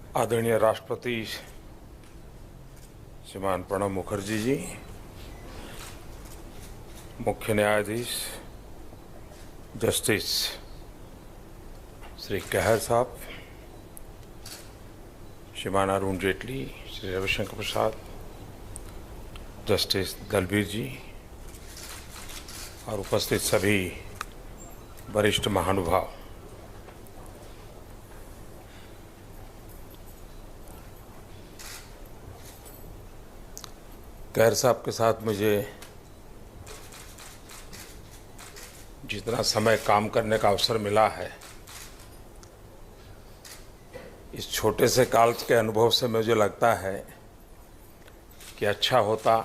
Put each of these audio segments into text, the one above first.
आदरणीय राष्ट्रपति श्रीमान प्रणब मुखर्जी जी, मुख्य न्यायाधीश जस्टिस श्री कहर साहब, श्रीमान अरुण जेटली, श्री रविशंकर प्रसाद, जस्टिस दलबीर जी और उपस्थित सभी वरिष्ठ महानुभाव, कहर साहब के साथ मुझे जितना समय काम करने का अवसर मिला है, इस छोटे से काल के अनुभव से मुझे लगता है कि अच्छा होता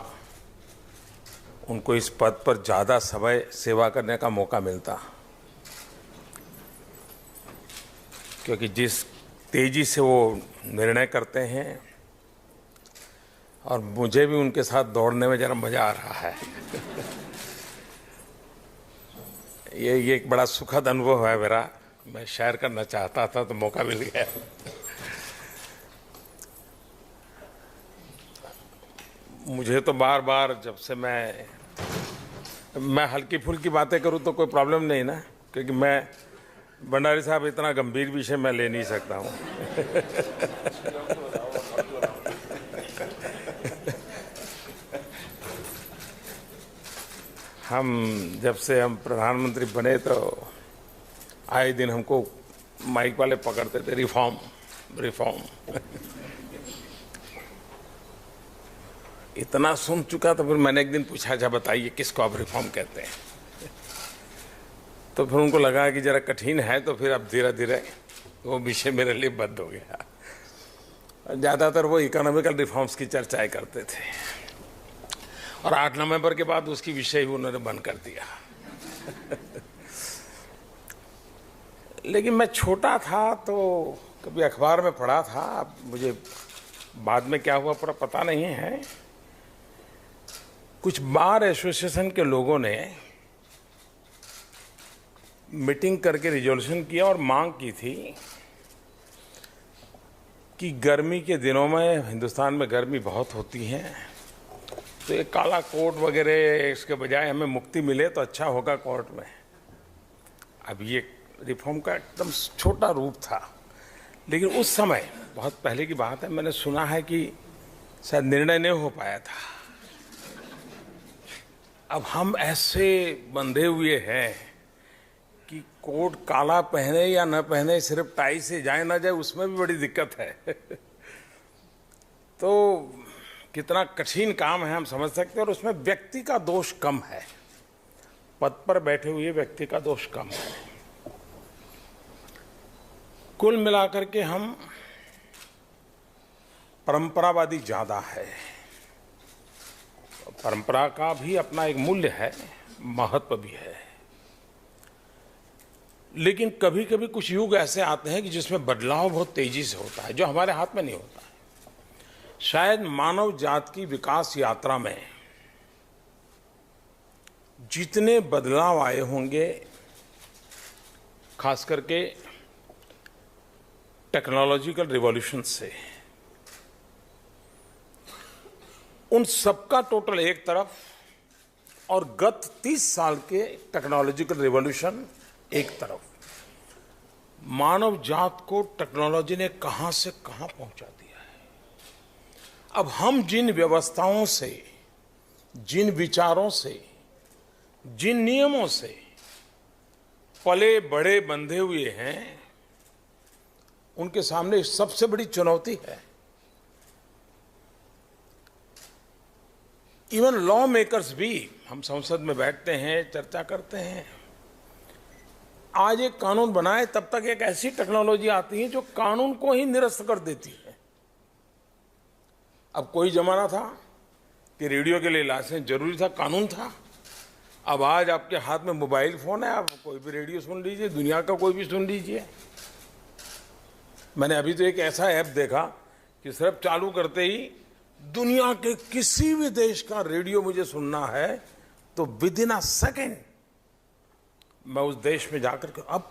उनको इस पद पर ज़्यादा समय सेवा करने का मौका मिलता, क्योंकि जिस तेजी से वो निर्णय करते हैं और मुझे भी उनके साथ दौड़ने में जरा मजा आ रहा है। ये एक बड़ा सुखद अनुभव है मेरा। मैं शेयर करना चाहता था तो मौका मिल गया। मुझे तो बार बार जब से मैं हल्की फुल्की बातें करूं तो कोई प्रॉब्लम नहीं ना, क्योंकि मैं भंडारी साहब इतना गंभीर विषय मैं ले नहीं सकता हूं। जब से हम प्रधानमंत्री बने तो आए दिन हमको माइक वाले पकड़ते थे, रिफॉर्म रिफॉर्म। इतना सुन चुका तो फिर मैंने एक दिन पूछा, अच्छा बताइए किसको आप रिफॉर्म कहते हैं? तो फिर उनको लगा कि जरा कठिन है, तो फिर अब धीरे धीरे वो विषय मेरे लिए बंद हो गया। ज़्यादातर वो इकोनॉमिकल रिफॉर्म्स की चर्चाएं करते थे और 8 नवंबर के बाद उसकी विषय भी उन्होंने बंद कर दिया। लेकिन मैं छोटा था तो कभी अखबार में पढ़ा था, मुझे बाद में क्या हुआ पूरा पता नहीं है। कुछ बार एसोसिएशन के लोगों ने मीटिंग करके रिजोल्यूशन किया और मांग की थी कि गर्मी के दिनों में हिंदुस्तान में गर्मी बहुत होती है, तो ये काला कोट वगैरह इसके बजाय हमें मुक्ति मिले तो अच्छा होगा कोर्ट में। अब ये रिफॉर्म का एकदम छोटा रूप था, लेकिन उस समय बहुत पहले की बात है, मैंने सुना है कि शायद निर्णय नहीं हो पाया था। अब हम ऐसे बंधे हुए हैं कि कोट काला पहने या न पहने, सिर्फ टाई से जाए ना जाए उसमें भी बड़ी दिक्कत है। तो कितना कठिन काम है हम समझ सकते हैं, और उसमें व्यक्ति का दोष कम है, पद पर बैठे हुए व्यक्ति का दोष कम है। कुल मिलाकर के हम परंपरावादी ज्यादा है। परंपरा का भी अपना एक मूल्य है, महत्व भी है, लेकिन कभी कभी कुछ युग ऐसे आते हैं कि जिसमें बदलाव बहुत तेजी से होता है, जो हमारे हाथ में नहीं होता है। शायद मानव जाति की विकास यात्रा में जितने बदलाव आए होंगे, खास करके टेक्नोलॉजिकल रिवॉल्यूशन से, उन सबका टोटल एक तरफ और गत 30 साल के टेक्नोलॉजिकल रिवॉल्यूशन एक तरफ, मानव जात को टेक्नोलॉजी ने कहां से कहां पहुंचा दिया है। अब हम जिन व्यवस्थाओं से, जिन विचारों से, जिन नियमों से पले बड़े बंधे हुए हैं, उनके सामने सबसे बड़ी चुनौती है। इवन लॉ मेकर्स भी, हम संसद में बैठते हैं, चर्चा करते हैं, आज एक कानून बनाए तब तक एक ऐसी टेक्नोलॉजी आती है जो कानून को ही निरस्त कर देती है। अब कोई जमाना था कि रेडियो के लिए लाइसेंस जरूरी था, कानून था। अब आज आपके हाथ में मोबाइल फोन है, आप कोई भी रेडियो सुन लीजिए, दुनिया का कोई भी सुन लीजिए। मैंने अभी तो एक ऐसा ऐप देखा कि सिर्फ चालू करते ही दुनिया के किसी भी देश का रेडियो मुझे सुनना है तो विद इन अ सेकेंड मैं उस देश में जाकर के, अब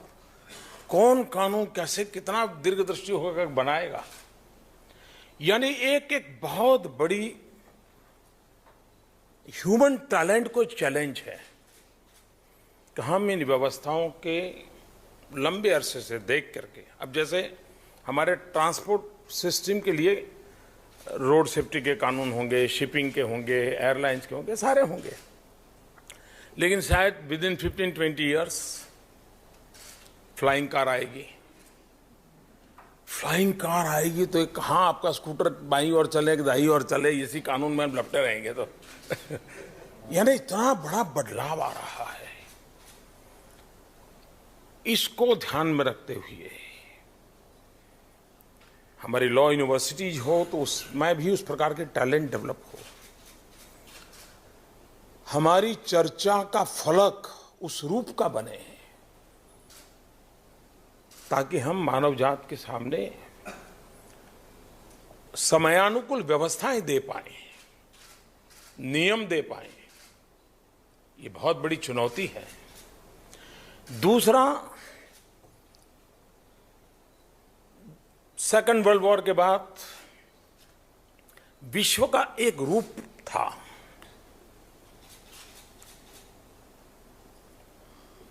कौन कानून कैसे कितना दीर्घदृष्टि होकर बनाएगा। यानी एक एक बहुत बड़ी ह्यूमन टैलेंट को चैलेंज है कि हम इन व्यवस्थाओं के लंबे अरसे से देख करके, अब जैसे हमारे ट्रांसपोर्ट सिस्टम के लिए रोड सेफ्टी के कानून होंगे, शिपिंग के होंगे, एयरलाइंस के होंगे, सारे होंगे, लेकिन शायद with in 15-20 years flying car आएगी। फ्लाइंग कार आएगी तो एक कहाँ आपका स्कूटर बाईं ओर चले कि दाईं ओर चले, इसी कानून में हम लपटे रहेंगे तो यानी इतना बड़ा बदलाव आ रहा है। इसको ध्यान में रखते हुए हमारी लॉ यूनिवर्सिटीज हो तो उसमें भी उस प्रकार के टैलेंट डेवलप हो, हमारी चर्चा का फलक उस रूप का बने ताकि हम मानव जात के सामने समयानुकूल व्यवस्थाएं दे पाए, नियम दे पाए। ये बहुत बड़ी चुनौती है। दूसरा, सेकेंड वर्ल्ड वॉर के बाद विश्व का एक रूप था,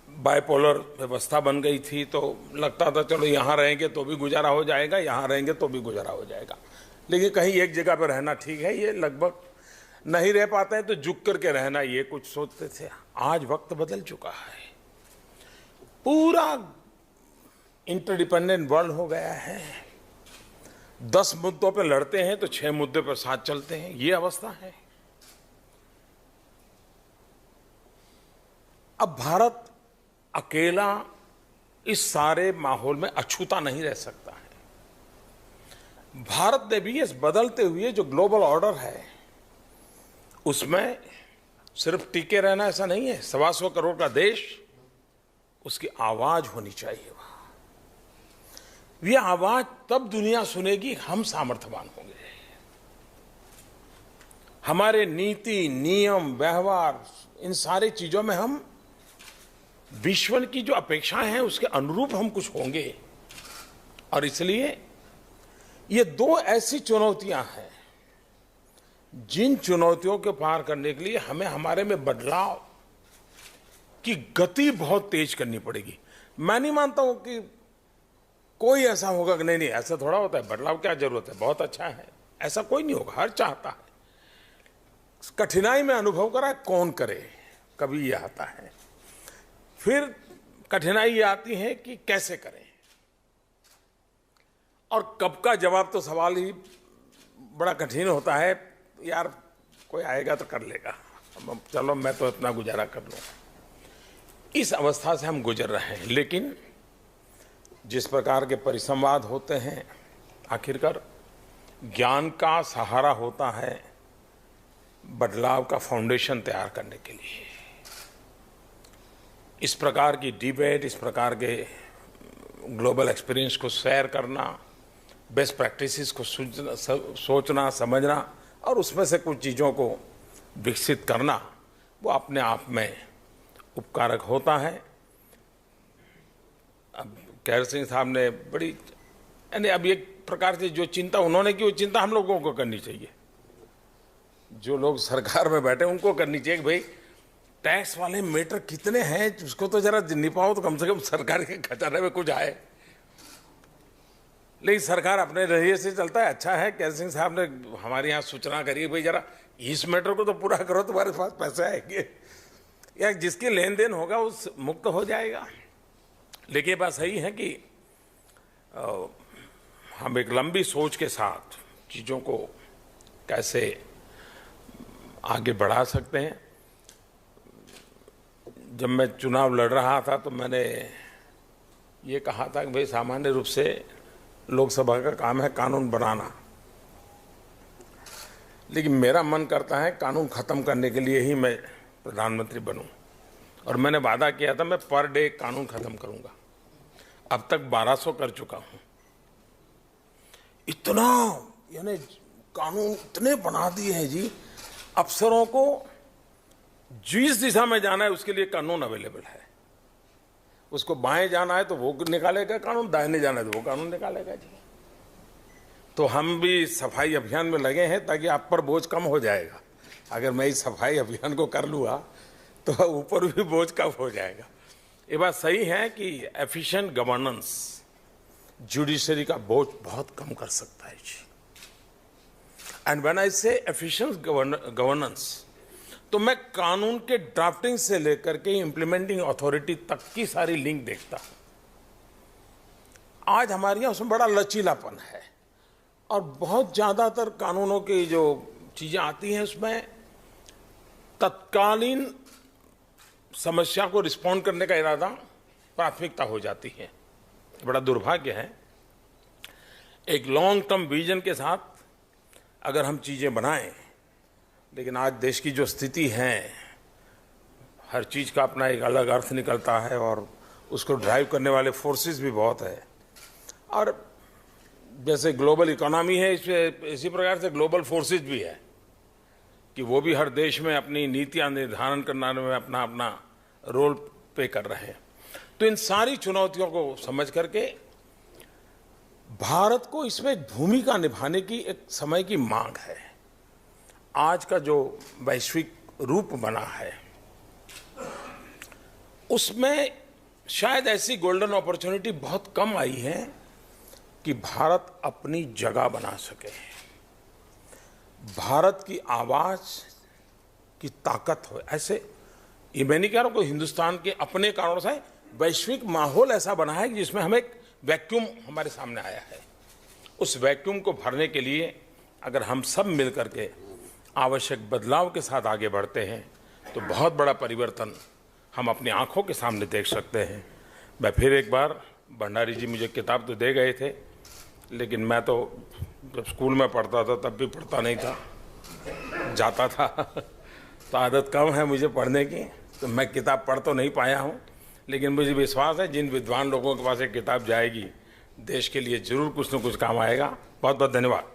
बाइपोलर व्यवस्था बन गई थी, तो लगता था चलो यहां रहेंगे तो भी गुजारा हो जाएगा, यहां रहेंगे तो भी गुजारा हो जाएगा, लेकिन कहीं एक जगह पर रहना ठीक है, ये लगभग नहीं रह पाते हैं तो झुक करके रहना, ये कुछ सोचते थे। आज वक्त बदल चुका है, पूरा इंटरडिपेंडेंट वर्ल्ड हो गया है। 10 मुद्दों पर लड़ते हैं तो 6 मुद्दे पर साथ चलते हैं, ये अवस्था है। अब भारत अकेला इस सारे माहौल में अछूता नहीं रह सकता है। भारत ने भी इस बदलते हुए जो ग्लोबल ऑर्डर है उसमें सिर्फ टिके रहना ऐसा नहीं है। 125 करोड़ का देश, उसकी आवाज होनी चाहिए वहां। ये आवाज तब दुनिया सुनेगी हम सामर्थ्यवान होंगे। हमारे नीति, नियम, व्यवहार, इन सारी चीजों में हम विश्व की जो अपेक्षाएं हैं उसके अनुरूप हम कुछ होंगे। और इसलिए ये 2 ऐसी चुनौतियां हैं जिन चुनौतियों को पार करने के लिए हमें हमारे में बदलाव की गति बहुत तेज करनी पड़ेगी। मैं नहीं मानता हूं कि कोई ऐसा होगा कि नहीं ऐसा थोड़ा होता है, बदलाव क्या जरूरत है, बहुत अच्छा है, ऐसा कोई नहीं होगा। हर चाहता है, कठिनाई में अनुभव करा कौन करे, कभी ये आता है। फिर कठिनाई ये आती है कि कैसे करें, और कब का जवाब तो सवाल ही बड़ा कठिन होता है। यार कोई आएगा तो कर लेगा, चलो मैं तो इतना गुजारा कर लूँ। इस अवस्था से हम गुजर रहे हैं, लेकिन जिस प्रकार के परिसंवाद होते हैं, आखिरकार ज्ञान का सहारा होता है बदलाव का फाउंडेशन तैयार करने के लिए। इस प्रकार की डिबेट, इस प्रकार के ग्लोबल एक्सपीरियंस को शेयर करना, बेस्ट प्रैक्टिसेस को सोचना, समझना और उसमें से कुछ चीज़ों को विकसित करना, वो अपने आप में उपकारक होता है। अब कैर सिंह साहब ने बड़ी, यानी अब एक प्रकार से जो चिंता उन्होंने की, वो चिंता हम लोगों को करनी चाहिए। जो लोग सरकार में बैठे उनको करनी चाहिए कि भाई टैक्स वाले मीटर कितने हैं उसको तो जरा निपाओ, तो कम से कम सरकार के खजाने में कुछ आए। लेकिन सरकार अपने रहिए से चलता है। अच्छा है कैर सिंह साहब ने हमारे यहाँ सूचना करी, भाई जरा इस मैटर को तो पूरा करो, तुम्हारे पास पैसे आएंगे, या जिसके लेन देन होगा उस मुक्त हो जाएगा। लेकिन बात सही है कि हम एक लंबी सोच के साथ चीज़ों को कैसे आगे बढ़ा सकते हैं। जब मैं चुनाव लड़ रहा था तो मैंने ये कहा था कि भाई सामान्य रूप से लोकसभा का काम है कानून बनाना, लेकिन मेरा मन करता है कानून खत्म करने के लिए ही मैं प्रधानमंत्री बनूं। और मैंने वादा किया था मैं पर डे कानून खत्म करूंगा। अब तक 1200 कर चुका हूं। इतना, यानी कानून इतने बना दिए हैं जी, अफसरों को जिस दिशा में जाना है उसके लिए कानून अवेलेबल है। उसको बाएं जाना है तो वो निकालेगा कानून, दाहिने जाना है तो वो कानून निकालेगा जी। तो हम भी सफाई अभियान में लगे हैं ताकि आप पर बोझ कम हो जाएगा। अगर मैं इस सफाई अभियान को कर लूँगा तो ऊपर भी बोझ कम हो जाएगा। ये बात सही है कि एफिशिएंट गवर्नेंस जुडिशरी का बोझ बहुत कम कर सकता है जी। एंड व्हेन आई से एफिशिएंट गवर्नेंस, तो मैं कानून के ड्राफ्टिंग से लेकर के इम्प्लीमेंटिंग अथॉरिटी तक की सारी लिंक देखता हूं। आज हमारे यहाँ उसमें बड़ा लचीलापन है और बहुत ज़्यादातर कानूनों की जो चीज़ें आती हैं उसमें तत्कालीन समस्या को रिस्पॉन्ड करने का इरादा प्राथमिकता हो जाती है। बड़ा दुर्भाग्य है। एक लॉन्ग टर्म विजन के साथ अगर हम चीज़ें बनाएं, लेकिन आज देश की जो स्थिति है, हर चीज़ का अपना एक अलग अर्थ निकलता है और उसको ड्राइव करने वाले फोर्सेस भी बहुत है। और जैसे ग्लोबल इकोनॉमी है, इसी प्रकार से ग्लोबल फोर्सेस भी है कि वो भी हर देश में अपनी नीतियां निर्धारण करने में अपना अपना रोल प्ले कर रहे हैं। तो इन सारी चुनौतियों को समझ करके भारत को इसमें एक भूमिका निभाने की एक समय की मांग है। आज का जो वैश्विक रूप बना है उसमें शायद ऐसी गोल्डन अपॉर्चुनिटी बहुत कम आई है कि भारत अपनी जगह बना सके। भारत की आवाज की ताकत हो। ऐसे ये मैं नहीं कह रहा हूं, हिंदुस्तान के अपने कारणों से वैश्विक माहौल ऐसा बना है जिसमें हमें एक वैक्यूम हमारे सामने आया है। उस वैक्यूम को भरने के लिए अगर हम सब मिल करके आवश्यक बदलाव के साथ आगे बढ़ते हैं तो बहुत बड़ा परिवर्तन हम अपनी आंखों के सामने देख सकते हैं। मैं फिर एक बार, भंडारी जी मुझे किताब तो दे गए थे, लेकिन मैं तो जब स्कूल में पढ़ता था तब भी पढ़ता नहीं था, जाता था तो आदत कम है मुझे पढ़ने की, तो मैं किताब पढ़ तो नहीं पाया हूँ। लेकिन मुझे विश्वास है जिन विद्वान लोगों के पास एक किताब जाएगी, देश के लिए जरूर कुछ न कुछ काम आएगा। बहुत बहुत धन्यवाद।